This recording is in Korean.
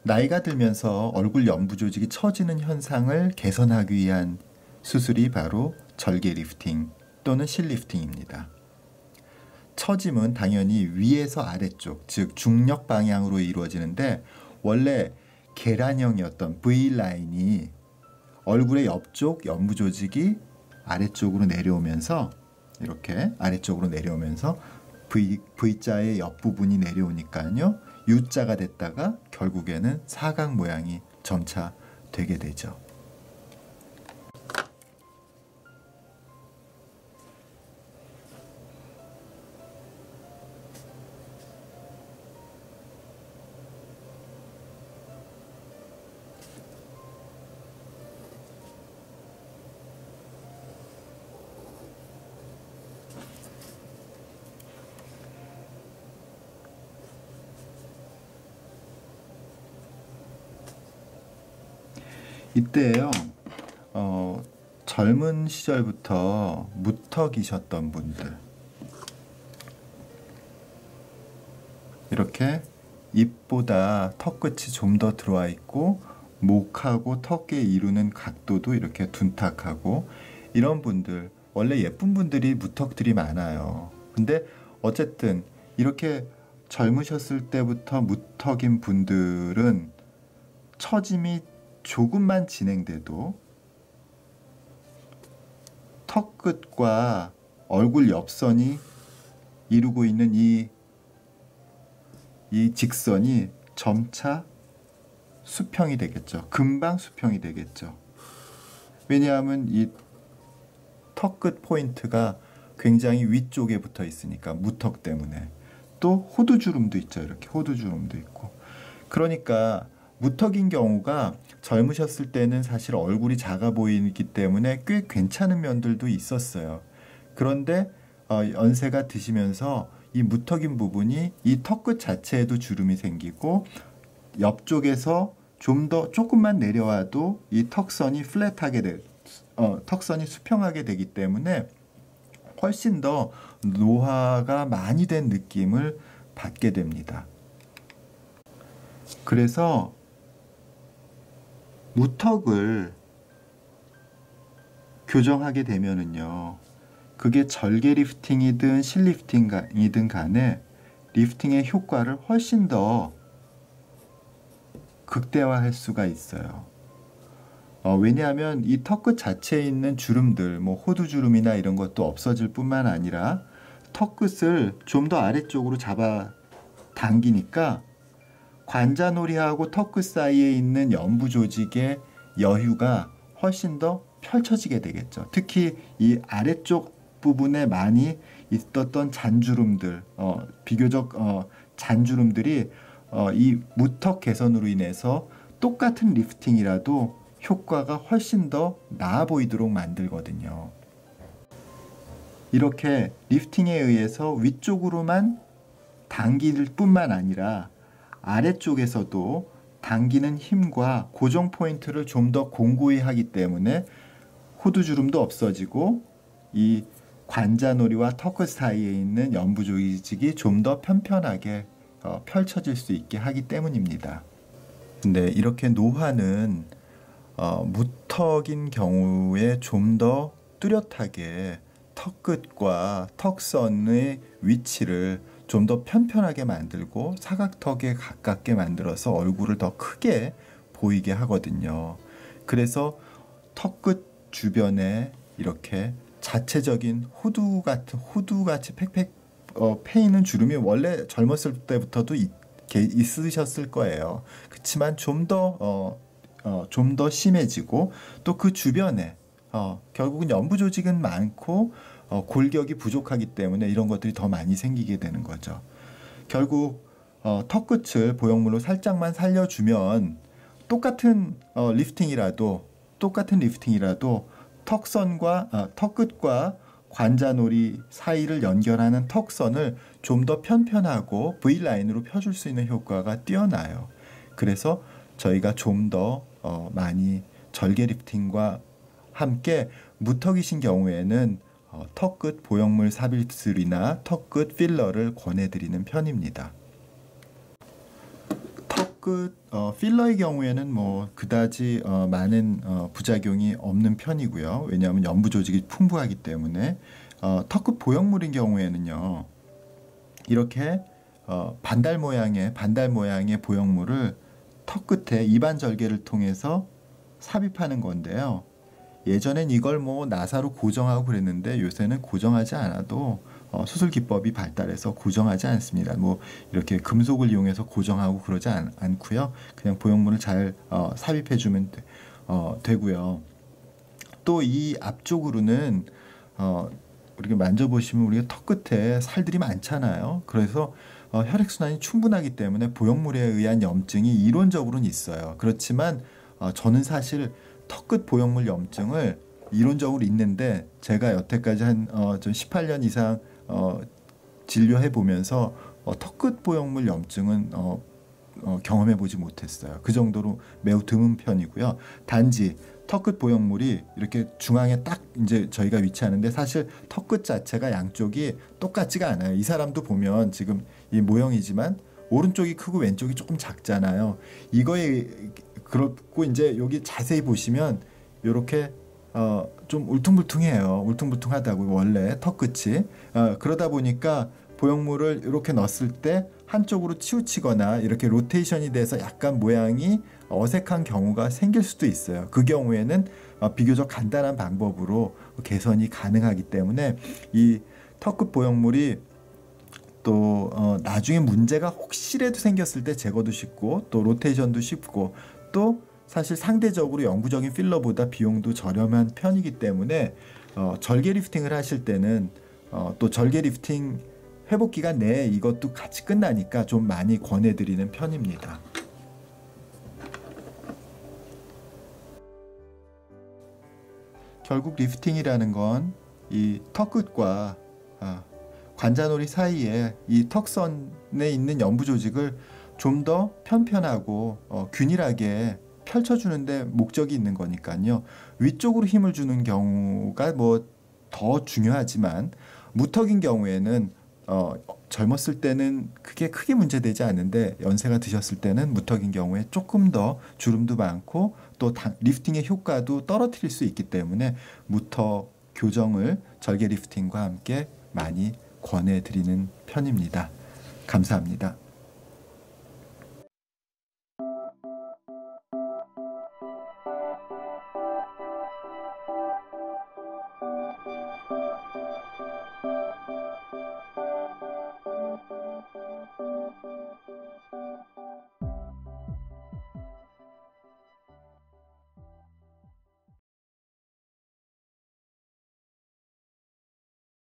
나이가 들면서 얼굴 연부 조직이 처지는 현상을 개선하기 위한 수술이 바로 절개 리프팅 또는 실리프팅입니다. 처짐은 당연히 위에서 아래쪽, 즉 중력 방향으로 이루어지는데 원래 계란형이었던 V라인이 얼굴의 옆쪽 연부 조직이 아래쪽으로 내려오면서 이렇게 아래쪽으로 내려오면서 V자의 옆부분이 내려오니까요. U자가 됐다가 결국에는 사각 모양이 점차 되게 되죠. 이때요, 젊은 시절부터 무턱이셨던 분들, 이렇게 입보다 턱끝이 좀 더 들어와 있고 목하고 턱에 이루는 각도도 이렇게 둔탁하고 이런 분들, 원래 예쁜 분들이 무턱들이 많아요. 근데 어쨌든 이렇게 젊으셨을 때부터 무턱인 분들은 처짐이 조금만 진행돼도 턱끝과 얼굴 옆선이 이루고 있는 이 직선이 점차 수평이 되겠죠. 금방 수평이 되겠죠. 왜냐하면 이 턱끝 포인트가 굉장히 위쪽에 붙어 있으니까 무턱 때문에. 또 호두주름도 있죠. 이렇게 호두주름도 있고. 그러니까 무턱인 경우가 젊으셨을 때는 사실 얼굴이 작아 보이기 때문에 꽤 괜찮은 면들도 있었어요. 그런데 연세가 드시면서 이 무턱인 부분이 이 턱끝 자체에도 주름이 생기고 옆쪽에서 좀 더 조금만 내려와도 이 턱선이 플랫하게 턱선이 수평하게 되기 때문에 훨씬 더 노화가 많이 된 느낌을 받게 됩니다. 그래서 무턱을 교정하게 되면은요, 그게 절개 리프팅이든 실리프팅이든 간에 리프팅의 효과를 훨씬 더 극대화할 수가 있어요. 왜냐하면 이 턱끝 자체에 있는 주름들, 뭐 호두주름이나 이런 것도 없어질 뿐만 아니라 턱끝을 좀 더 아래쪽으로 잡아 당기니까 관자놀이하고 턱끝 사이에 있는 연부 조직의 여유가 훨씬 더 펼쳐지게 되겠죠. 특히 이 아래쪽 부분에 많이 있었던 잔주름들, 비교적 잔주름들이 이 무턱 개선으로 인해서 똑같은 리프팅이라도 효과가 훨씬 더 나아 보이도록 만들거든요. 이렇게 리프팅에 의해서 위쪽으로만 당길 뿐만 아니라 아래쪽에서도 당기는 힘과 고정 포인트를 좀 더 공고히 하기 때문에 호두주름도 없어지고 이 관자놀이와 턱끝 사이에 있는 연부 조직이 좀 더 편편하게 펼쳐질 수 있게 하기 때문입니다. 근데 이렇게 노화는 무턱인 경우에 좀 더 뚜렷하게 턱끝과 턱선의 위치를 좀 더 편편하게 만들고 사각턱에 가깝게 만들어서 얼굴을 더 크게 보이게 하거든요. 그래서 턱끝 주변에 이렇게 자체적인 호두같이 팩팩 패이는 주름이 원래 젊었을 때부터도 있으셨을 거예요. 그렇지만 좀 더 심해지고 또 그 주변에 결국은 연부 조직은 많고 골격이 부족하기 때문에 이런 것들이 더 많이 생기게 되는 거죠. 결국 턱끝을 보형물로 살짝만 살려주면 똑같은 리프팅이라도 턱끝과 관자놀이 사이를 연결하는 턱선을 좀 더 편편하고 V라인으로 펴줄 수 있는 효과가 뛰어나요. 그래서 저희가 좀 더 많이 절개 리프팅과 함께 무턱이신 경우에는 턱끝 보형물 삽입술이나 턱끝 필러를 권해드리는 편입니다. 턱끝 필러의 경우에는 뭐 그다지 많은 부작용이 없는 편이고요. 왜냐하면 연부 조직이 풍부하기 때문에. 턱끝 보형물인 경우에는요, 이렇게 반달 모양의 보형물을 턱 끝에 입안 절개를 통해서 삽입하는 건데요. 예전엔 이걸 뭐 나사로 고정하고 그랬는데 요새는 고정하지 않아도 수술 기법이 발달해서 고정하지 않습니다. 뭐 이렇게 금속을 이용해서 고정하고 그러지 않고요. 그냥 보형물을 잘 삽입해주면 되고요. 또 이 앞쪽으로는 우리가 만져보시면 우리가 턱 끝에 살들이 많잖아요. 그래서 혈액순환이 충분하기 때문에 보형물에 의한 염증이 이론적으로는 있어요. 그렇지만 저는 사실 턱끝 보형물 염증을 이론적으로 있는데 제가 여태까지 한 18년 이상 진료해 보면서 턱끝 보형물 염증은 경험해 보지 못했어요. 그 정도로 매우 드문 편이고요. 단지 턱끝 보형물이 이렇게 중앙에 딱 이제 저희가 위치하는데 사실 턱끝 자체가 양쪽이 똑같지가 않아요. 이 사람도 보면 지금 이 모형이지만 오른쪽이 크고 왼쪽이 조금 작잖아요. 이거에 그렇고 이제 여기 자세히 보시면 이렇게 좀 울퉁불퉁해요. 울퉁불퉁하다고 원래 턱끝이. 그러다 보니까 보형물을 이렇게 넣었을 때 한쪽으로 치우치거나 이렇게 로테이션이 돼서 약간 모양이 어색한 경우가 생길 수도 있어요. 그 경우에는 비교적 간단한 방법으로 개선이 가능하기 때문에 이 턱끝 보형물이 또 나중에 문제가 혹시라도 생겼을 때 제거도 쉽고 또 로테이션도 쉽고 또 사실 상대적으로 영구적인 필러보다 비용도 저렴한 편이기 때문에 절개 리프팅을 하실 때는 또 절개 리프팅 회복 기간 내에 이것도 같이 끝나니까 좀 많이 권해드리는 편입니다. 결국 리프팅이라는 건 이 턱끝과 관자놀이 사이에 이 턱선에 있는 연부 조직을 좀 더 편편하고 균일하게 펼쳐주는데 목적이 있는 거니까요. 위쪽으로 힘을 주는 경우가 뭐 더 중요하지만 무턱인 경우에는 젊었을 때는 그게 크게 문제되지 않는데 연세가 드셨을 때는 무턱인 경우에 조금 더 주름도 많고 또 리프팅의 효과도 떨어뜨릴 수 있기 때문에 무턱 교정을 절개 리프팅과 함께 많이 권해드리는 편입니다. 감사합니다.